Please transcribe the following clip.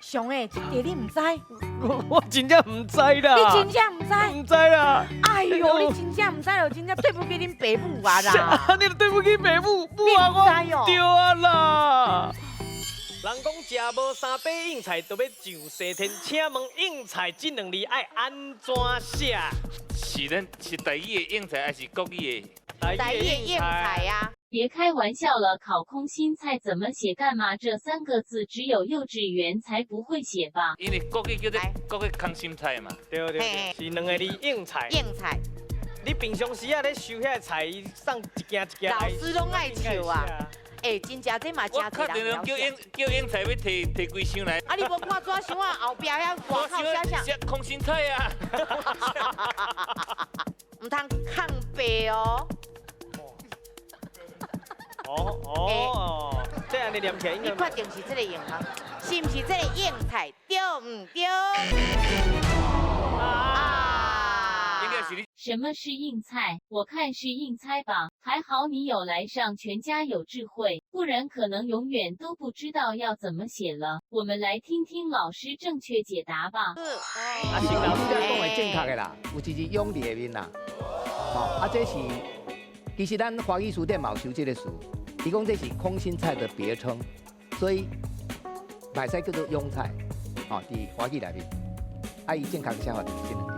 上诶，这题你唔知？我真正唔知啦。你真正唔知？唔知啦。哎呦，你真正唔知哦，真正对不起恁爸母啊啦！你对不起爸母，母你啊唔知哦我对啊啦。人讲食无三把硬菜，就要上西天。请问硬菜这两字爱安怎写？是台语的硬菜还是国语的？台语硬菜呀。别开玩笑了，烤空心菜怎么写干嘛？这3个字只有幼稚园才不会写吧？因为国语叫做国语空心菜嘛。对对对，是两个字硬菜。硬菜，你平常时啊咧收遐菜，伊送一件一件来。老师拢爱笑啊！哎，真正这嘛真我确定了叫硬菜要摕几箱来。啊，你无看纸箱啊后壁遐外口写啥？写空心菜啊。唔通抗白哦。哦，这样你念起来应该。你确定是这个硬吗？是不是这个硬菜？对唔对？应该是你。什么是硬菜？我看是硬猜吧。还好你有来上全家有智慧，不然可能永远都不知道要怎么写了。我们来听听老师正确解答吧。啊，是老师讲的正确的啦，有一字用伫下面啦。啊，这是其实咱华语书店冇收这个词，伊讲这是空心菜的别称，所以歹使叫做庸菜。伫华语内面，伊正确的写法就是这两个。